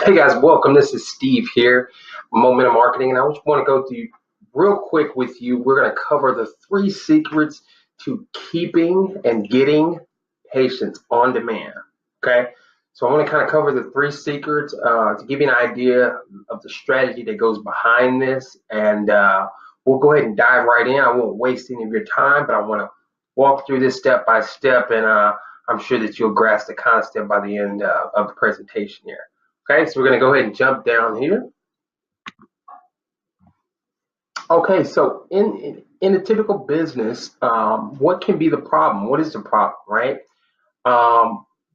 Hey guys, welcome. This is Steve here, Momentum Marketing, and I just want to go through real quick with you. We're going to cover the 3 secrets to keeping and getting patients on demand. Okay, so I want to kind of cover the 3 secrets to give you an idea of the strategy that goes behind this, and we'll go ahead and dive right in. I won't waste any of your time, but I want to walk through this step by step, and I'm sure that you'll grasp the concept by the end of the presentation here. Okay, so we're going to go ahead and jump down here. Okay, so in a typical business, what can be the problem? What is the problem, right?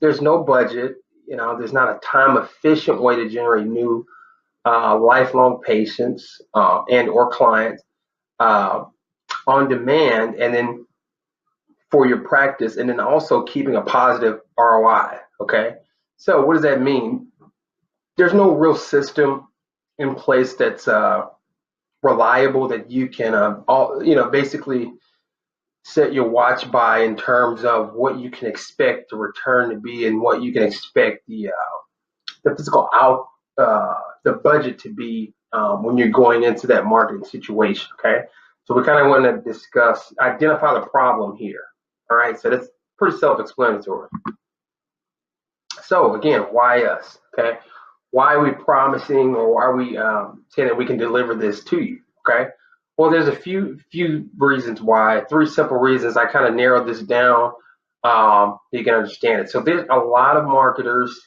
There's no budget. There's not a time efficient way to generate new lifelong patients and or clients uh, on demand, and then for your practice, and then also keeping a positive ROI. Okay, so what does that mean? There's no real system in place that's reliable that you can basically set your watch by in terms of what you can expect the return to be and what you can expect the physical out the budget to be when you're going into that marketing situation. Okay, so we kind of want to identify the problem here. All right, so that's pretty self-explanatory. So again, why us? Okay, why are we promising, or why are we saying that we can deliver this to you? Okay, well, there's a few reasons why. 3 simple reasons. I kind of narrowed this down so you can understand it. So there's a lot of marketers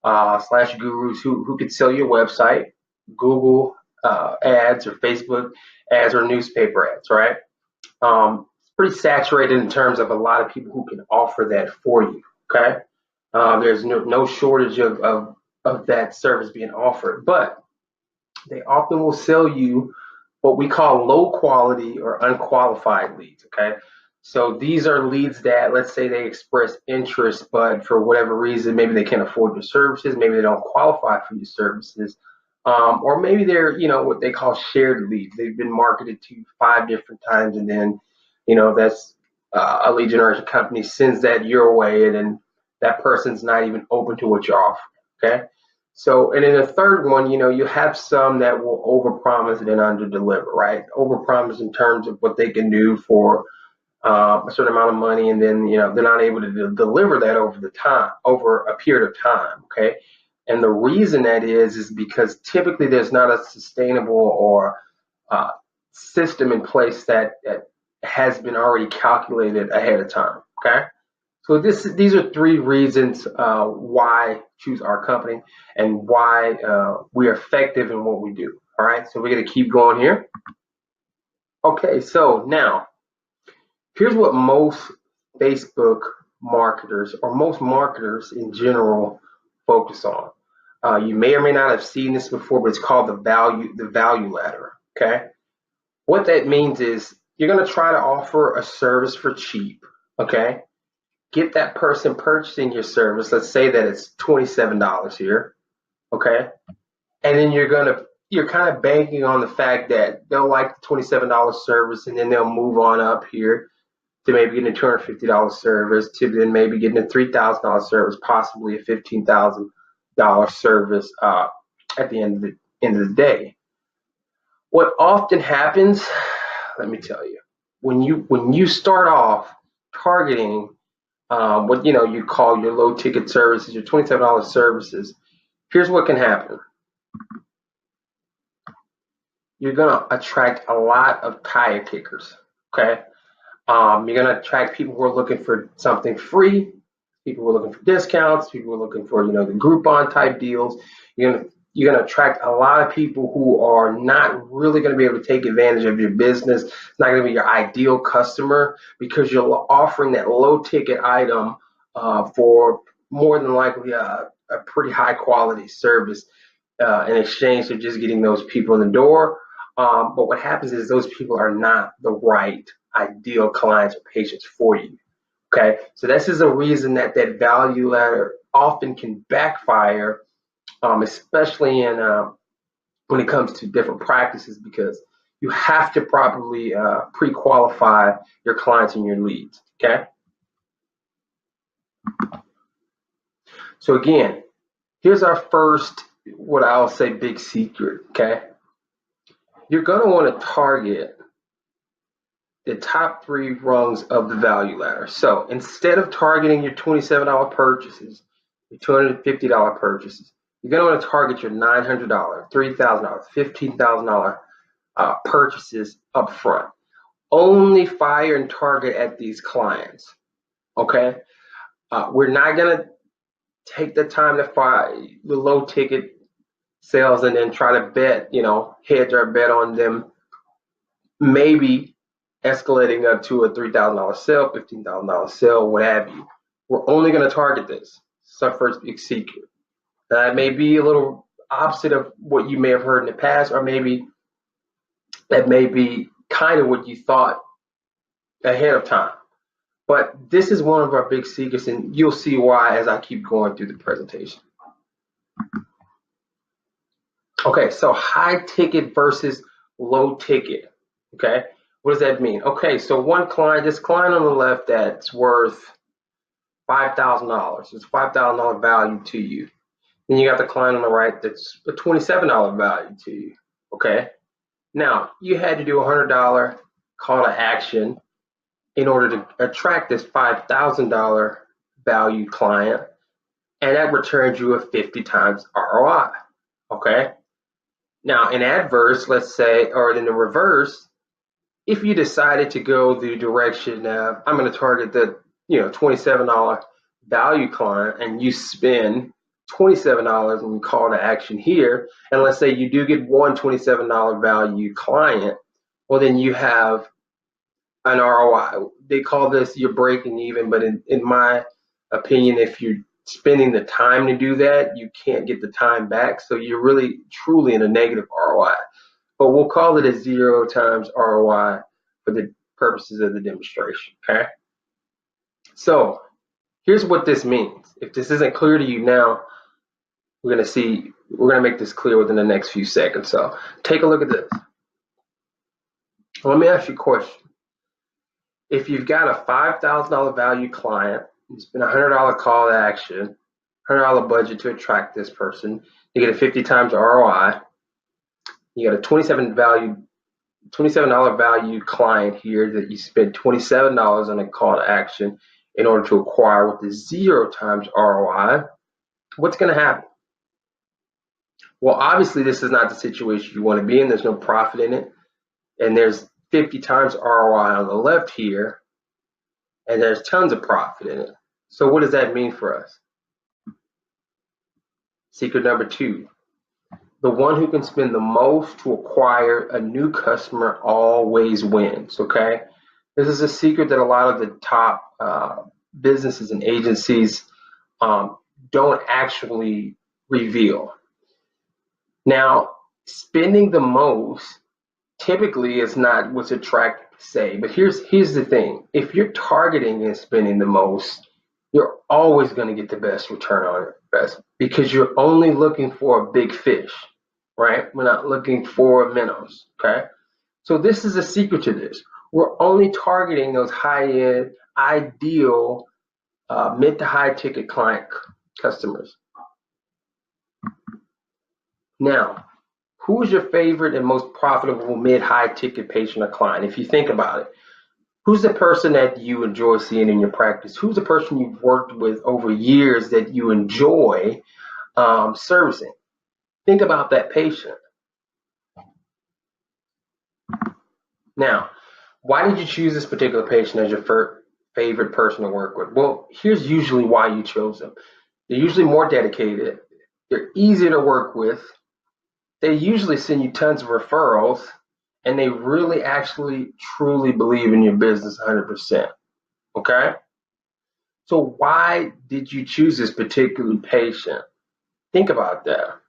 slash gurus who could sell you a website, Google ads, or Facebook ads, or newspaper ads, right? It's pretty saturated in terms of a lot of people who can offer that for you. Okay, there's no shortage of that service being offered, but they often will sell you what we call low quality or unqualified leads. Okay, so these are leads that, let's say, they express interest, but for whatever reason, maybe they can't afford your services, maybe they don't qualify for your services, or maybe they're what they call shared leads. They've been marketed to 5 different times, and then that's a lead generation company sends that your way, and then that person's not even open to what you're offering. Okay, so, and then the third one, you have some that will overpromise and then underdeliver, right? Overpromise in terms of what they can do for a certain amount of money, and then they're not able to deliver that over a period of time. Okay, and the reason that is because typically there's not a sustainable or uh, system in place that has been already calculated ahead of time. Okay, so these are 3 reasons why choose our company and why we are effective in what we do. All right, so we're going to keep going here. Okay, so now here's what most Facebook marketers, or most marketers in general, focus on. You may or may not have seen this before, but it's called the value ladder. Okay, what that means is you're going to try to offer a service for cheap. Okay, get that person purchasing your service. Let's say that it's $27 here. Okay, and then you're kind of banking on the fact that they'll like the $27 service, and then they'll move on up here to maybe getting a $250 service, to then maybe getting a $3,000 service, possibly a $15,000 service at the end of the day. What often happens, let me tell you, when you start off targeting what you call your low ticket services, your $27 services, here's what can happen. You're gonna attract a lot of tire kickers. Okay, you're gonna attract people who are looking for something free, people who are looking for discounts, people who are looking for the Groupon type deals. You're gonna attract a lot of people who are not really going to be able to take advantage of your business. It's not going to be your ideal customer, because you're offering that low ticket item for more than likely a pretty high quality service in exchange for just getting those people in the door. But what happens is those people are not the right ideal clients or patients for you. Okay, so this is a reason that value ladder often can backfire, especially when it comes to different practices, because you have to properly pre-qualify your clients and your leads. Okay, so again, Here's our first, what I'll say, big secret, okay? You're going to want to target the top 3 rungs of the value ladder. So instead of targeting your $27 purchases, your $250 purchases, you're going to want to target your $900, $3,000, $15,000 purchases up front. Only fire and target at these clients, okay? We're not going to take the time to find the low ticket sales and then try to bet, hedge our bet on them, maybe escalating up to a $3,000 sale, $15,000 sale, what have you. We're only going to target this. It's our first big secret. That may be a little opposite of what you may have heard in the past, or maybe that may be kind of what you thought ahead of time. But this is one of our big secrets, and you'll see why as I keep going through the presentation. Okay, so high ticket versus low ticket. Okay, what does that mean? Okay, so this client on the left that's worth $5,000. It's $5,000 value to you. Then you got the client on the right that's a $27 value to you. Okay, now you had to do a $100 call to action in order to attract this $5,000 value client, and that returns you a 50 times ROI. Okay. Now, in adverse, let's say, or in the reverse, if you decided to go the direction of I'm going to target the $27 value client, and you spend $27 and you call to action here, and let's say you do get one $27 value client, well, then you have an ROI. They call this you're breaking even, but in my opinion, if you're spending the time to do that, you can't get the time back. So you're really truly in a negative ROI. But we'll call it a 0 times ROI for the purposes of the demonstration. Okay. So here's what this means. If this isn't clear to you now, we're gonna make this clear within the next few seconds. So take a look at this. Let me ask you a question. If you've got a $5,000 value client, you spend a $100 call to action, $100 budget to attract this person, you get a 50 times ROI. You got a $27 value client here that you spend $27 on a call to action in order to acquire with the 0 times ROI. What's going to happen? Well, obviously, this is not the situation you want to be in. There's no profit in it. And there's 50 times ROI on the left here, and there's tons of profit in it. So what does that mean for us? Secret number 2, the one who can spend the most to acquire a new customer always wins, okay? This is a secret that a lot of the top businesses and agencies don't actually reveal. Now, spending the most typically is not what's attractive to say, but here's the thing. If you're targeting and spending the most, you're always going to get the best return on investment because you're only looking for a big fish, right? We're not looking for minnows, okay? So this is a secret to this. We're only targeting those high-end, ideal, mid to high ticket client customers. Now, who is your favorite and most profitable mid-high ticket patient or client? If you think about it, who's the person that you enjoy seeing in your practice? Who's the person you've worked with over years that you enjoy servicing? Think about that patient. Now, why did you choose this particular patient as your favorite person to work with? Well, here's usually why you chose them. They're usually more dedicated. They're easier to work with. They usually send you tons of referrals, and they really actually truly believe in your business 100%. Okay? So why did you choose this particular patient? Think about that.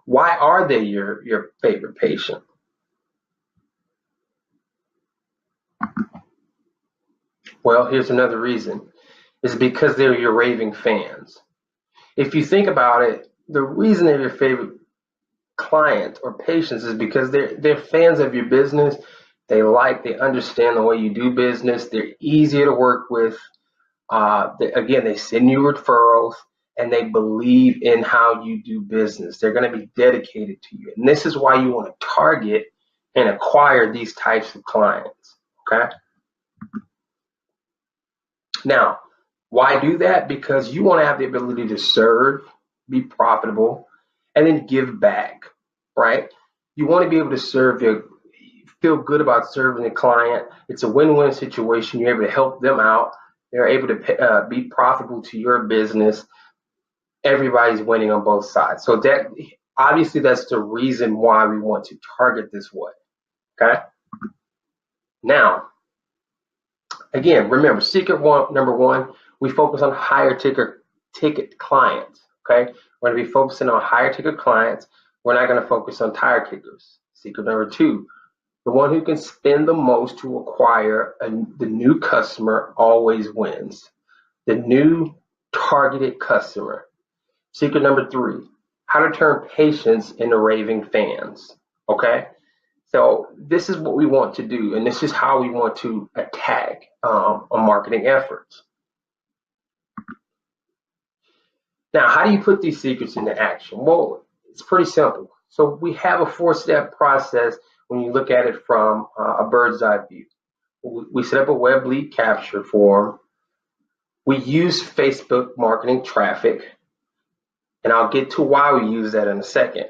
Why are they your favorite patient? Well, here's another reason. It's because they're your raving fans. If you think about it, the reason they're your favorite client or patients is because they're fans of your business. They understand the way you do business. They're easier to work with. They send you referrals, and they believe in how you do business. They're going to be dedicated to you. And this is why you want to target and acquire these types of clients. Okay. Now, why do that? Because you want to have the ability to serve, be profitable, and then give back, right? You want to be able to feel good about serving the client. It's a win-win situation. You're able to help them out. They're able to be profitable to your business. Everybody's winning on both sides. So that obviously that's the reason why we want to target this way. Okay. Now, again, remember, number one, we focus on higher ticket clients. Okay, we're going to be focusing on higher ticket clients. We're not going to focus on tire kickers. Secret number two, the one who can spend the most to acquire the new customer always wins. The new targeted customer. Secret number three, how to turn patients into raving fans. Okay, so this is what we want to do, and this is how we want to attack our marketing efforts. Now, how do you put these secrets into action? Well, it's pretty simple. So we have a 4-step process when you look at it from a bird's eye view. We set up a web lead capture form. We use Facebook marketing traffic, and I'll get to why we use that in a second.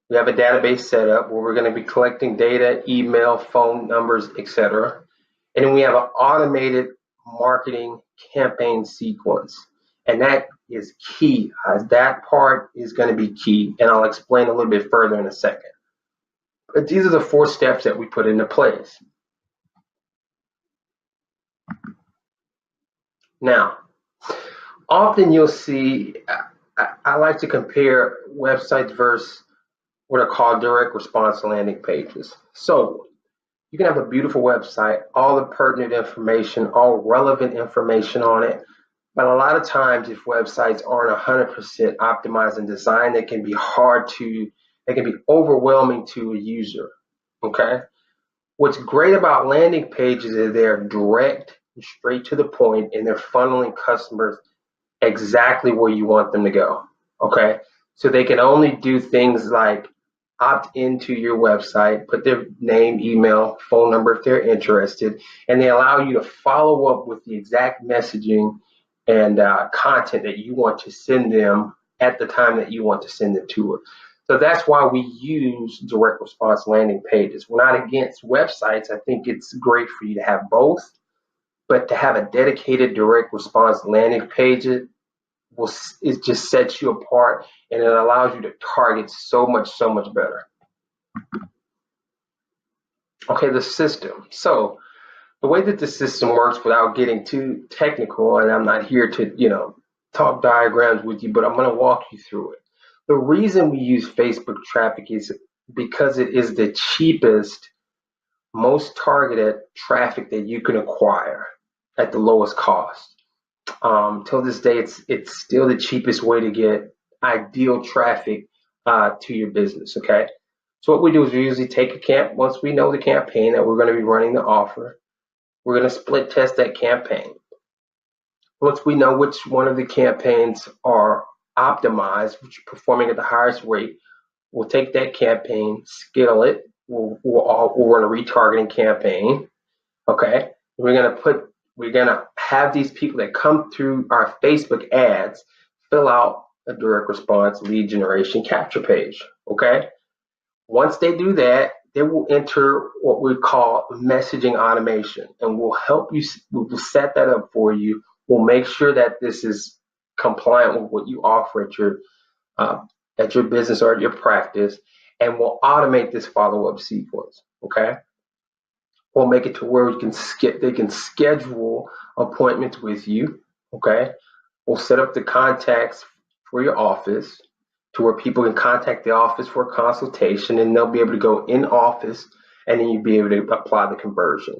We have a database set up where we're going to be collecting data, email, phone numbers, etc. And then we have an automated marketing campaign sequence. And that is key. That part is going to be key. And I'll explain a little bit further in a second. But these are the 4 steps that we put into place. Now, often you'll see, I like to compare websites versus what are called direct response landing pages. So you can have a beautiful website, all the pertinent information, all relevant information on it. But a lot of times, if websites aren't 100% optimized and designed, they can be overwhelming to a user. Okay. What's great about landing pages is they're direct, straight to the point, and they're funneling customers exactly where you want them to go. Okay. So they can only do things like opt into your website, put their name, email, phone number if they're interested, and they allow you to follow up with the exact messaging and content that you want to send them at the time that you want to send it to it. So that's why we use direct response landing pages. We're not against websites. I think it's great for you to have both, but to have a dedicated direct response landing page, it just sets you apart, and it allows you to target so much better. Okay, the system. So the way that the system works, without getting too technical, and I'm not here to, talk diagrams with you, but I'm going to walk you through it. The reason we use Facebook traffic is because it is the cheapest, most targeted traffic that you can acquire at the lowest cost. Till this day, it's still the cheapest way to get ideal traffic to your business. Okay, so what we do is we usually take once we know the campaign that we're going to be running the offer, we're going to split test that campaign. Once we know which one of the campaigns are optimized, which are performing at the highest rate, we'll take that campaign, scale it. We'll run a retargeting campaign. Okay, we're gonna have these people that come through our Facebook ads fill out a direct response lead generation capture page. Okay, once they do that, they will enter what we call messaging automation, and we'll help you. We'll set that up for you. We'll make sure that this is compliant with what you offer at your business or at your practice, and we'll automate this follow-up sequence. Okay, we'll make it to where they can schedule appointments with you. Okay, we'll set up the contacts for your office to where people can contact the office for a consultation, and they'll be able to go in office, and then you'll be able to apply the conversion.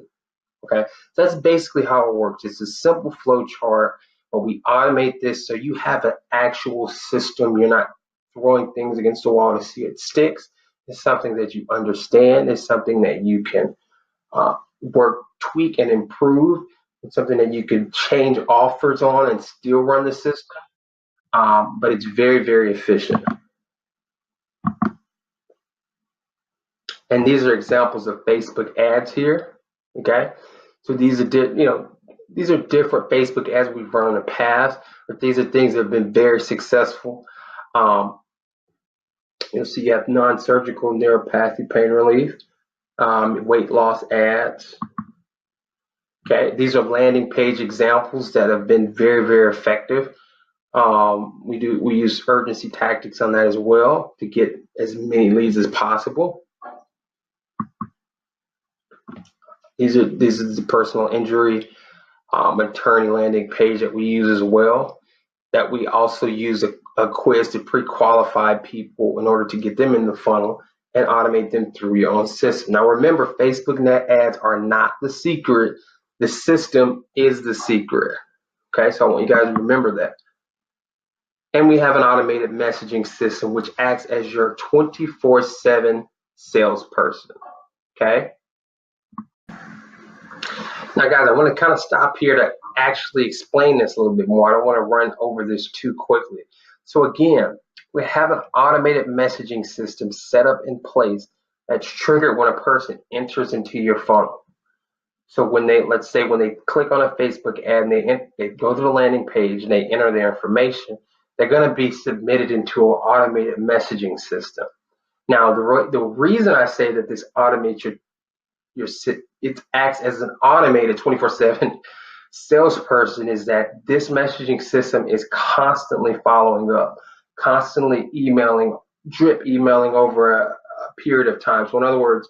Okay, so that's basically how it works. It's a simple flow chart, but we automate this so you have an actual system. You're not throwing things against the wall to see it sticks. It's something that you understand. It's something that you can tweak and improve. It's something that you can change offers on and still run the system. but it's very, very efficient. And these are examples of Facebook ads here. Okay, so these are these are different Facebook ads we've run in the past, but these are things that have been very successful. You'll see you have non-surgical neuropathy pain relief, weight loss ads. Okay, these are landing page examples that have been very, very effective. We use urgency tactics on that as well to get as many leads as possible. These are the personal injury attorney landing page that we use as well. That we also use a quiz to pre-qualify people in order to get them in the funnel and automate them through your own system. Now remember, Facebook net ads are not the secret. The system is the secret. Okay, so I want you guys to remember that. And we have an automated messaging system which acts as your 24/7 salesperson. Okay. Now, guys, I want to kind of stop here to actually explain this a little bit more. I don't want to run over this too quickly. So again, we have an automated messaging system set up in place that's triggered when a person enters into your funnel. So when let's say when they click on a Facebook ad and they go to the landing page and they enter their information, they're going to be submitted into an automated messaging system. Now, the reason I say that this automates it acts as an automated 24/7 salesperson is that this messaging system is constantly following up, constantly drip emailing over a period of time. So in other words,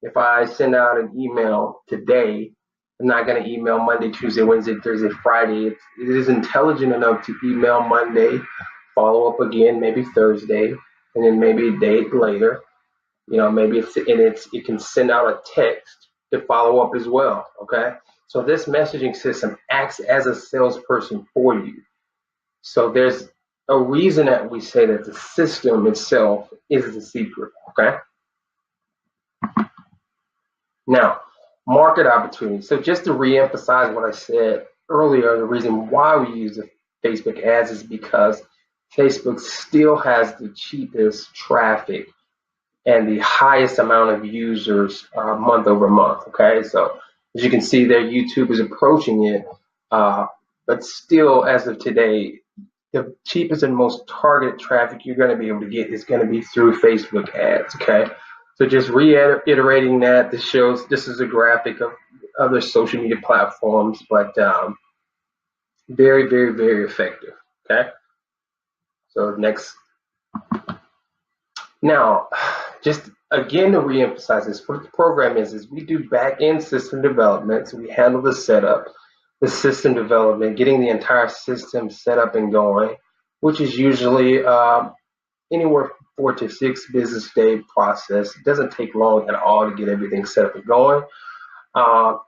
if I send out an email today, I'm not going to email Monday, Tuesday, Wednesday, Thursday, Friday. It is intelligent enough to email Monday, follow up again, maybe Thursday, and then maybe a day later. Maybe it can send out a text to follow up as well. Okay, so this messaging system acts as a salesperson for you. So there's a reason that we say that the system itself is the secret. Okay. Now, market opportunity. So just to reemphasize what I said earlier, the reason why we use the Facebook ads is because Facebook still has the cheapest traffic and the highest amount of users month over month. Okay, so as you can see there, YouTube is approaching it, but still, as of today, the cheapest and most targeted traffic you're going to be able to get is going to be through Facebook ads. Okay, so just reiterating that, this is a graphic of other social media platforms, but very, very, very effective. Okay, so next. Now, just again to reemphasize this, what the program is we do back-end system development. So we handle the setup, the system development, getting the entire system set up and going, which is usually anywhere from 4 to 6 business day process. It doesn't take long at all to get everything set up and going.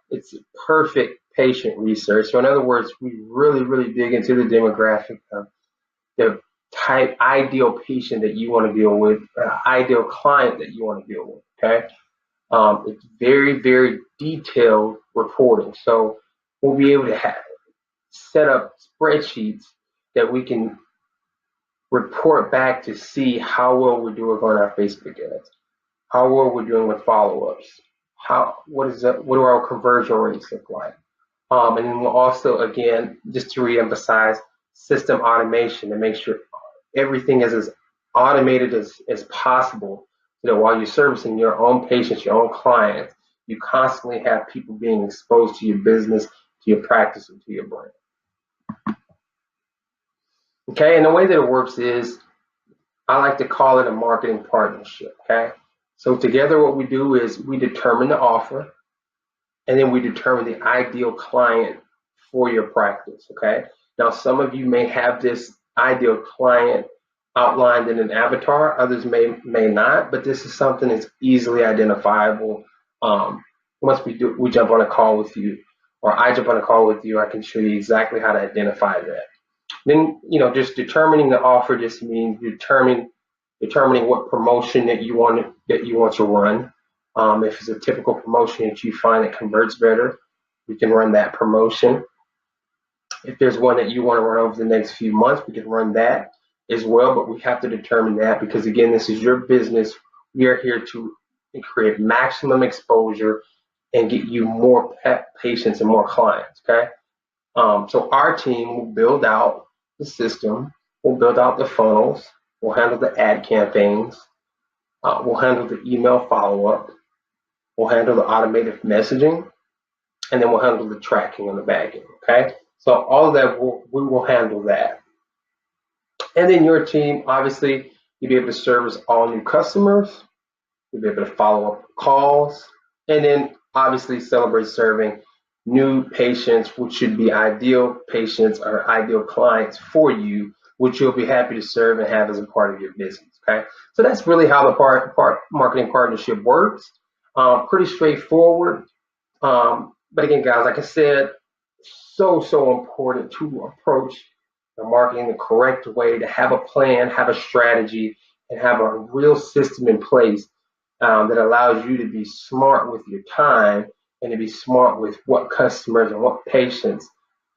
It's perfect patient research. So in other words, we really, really dig into the demographic of the type ideal patient that you want to deal with, ideal client that you want to deal with. Okay, it's very, very detailed reporting. So we'll be able to set up spreadsheets that we can report back to see how well we're doing on our Facebook ads, how well we're doing with follow-ups, what do our conversion rates look like, and then we'll also, again, just to reemphasize, system automation to make sure everything is as automated as possible, so that while you're servicing your own patients, your own clients, you constantly have people being exposed to your business, to your practice, and to your brand. Okay, and the way that it works is, I like to call it a marketing partnership. Okay, so together what we do is we determine the offer, and then we determine the ideal client for your practice. Okay, now some of you may have this ideal client outlined in an avatar, others may not, but this is something that's easily identifiable. Once we jump on a call with you, or I jump on a call with you, I can show you exactly how to identify that. Then, just determining the offer just means determining what promotion that you want to run. If it's a typical promotion that you find that converts better, we can run that promotion. If there's one that you want to run over the next few months, we can run that as well, but we have to determine that because, again, this is your business. We are here to create maximum exposure and get you more patients and more clients, okay? So our team will build out the system, we'll build out the funnels, we'll handle the ad campaigns, we'll handle the email follow-up, we'll handle the automated messaging, and then we'll handle the tracking on the back end, okay? So all of that, we will handle that. And then your team, obviously, you'll be able to service all new customers, you'll be able to follow up calls, and then obviously celebrate serving new patients, which should be ideal patients or ideal clients for you, which you'll be happy to serve and have as a part of your business, okay? So that's really how the marketing partnership works. Pretty straightforward. But again, guys, like I said, so important to approach the marketing the correct way, to have a plan, have a strategy, and have a real system in place that allows you to be smart with your time and to be smart with what customers and what patients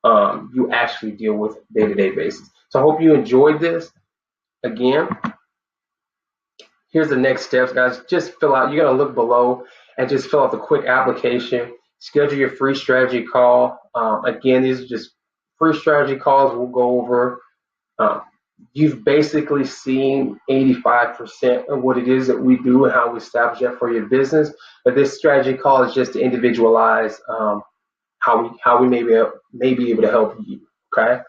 you actually deal with day-to-day basis. So I hope you enjoyed this. Again, here's the next steps, guys. Just fill out, you're going to look below and just fill out the quick application. Schedule your free strategy call. Again, these are just free strategy calls we'll go over. You've basically seen 85% of what it is that we do and how we establish that for your business. But this strategy call is just to individualize how we may be able to help you, okay?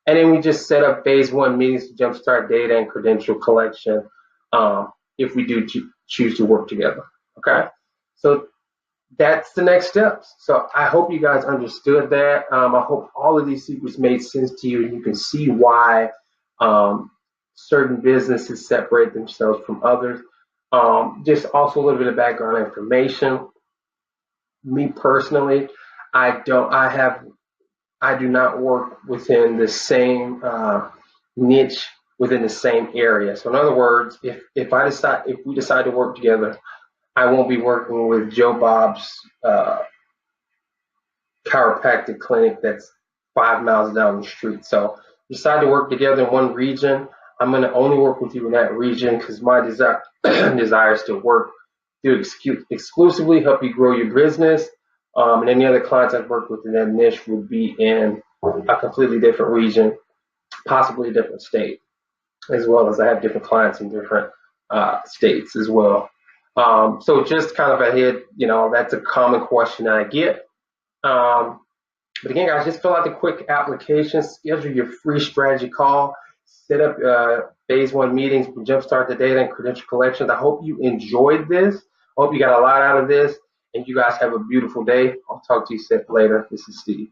And then we just set up phase 1 meetings to jumpstart data and credential collection if we do choose to work together, okay? So that's the next steps. So I hope you guys understood that. I hope all of these secrets made sense to you and you can see why certain businesses separate themselves from others. Just also a little bit of background information. Me personally, I do not work within the same niche within the same area. So in other words, if we decide to work together, I won't be working with Joe Bob's chiropractic clinic that's 5 miles down the street. So we decide to work together in one region. I'm going to only work with you in that region because my desire is to work to exclusively help you grow your business. And any other clients I've worked with in that niche would be in a completely different region, possibly a different state, as well as I have different clients in different states as well. So just kind of ahead, that's a common question I get. But again, guys, just fill out the quick application, schedule your free strategy call, set up phase 1 meetings, jumpstart the data and credential collections. I hope you enjoyed this. I hope you got a lot out of this, and you guys have a beautiful day. I'll talk to you later. This is Steve.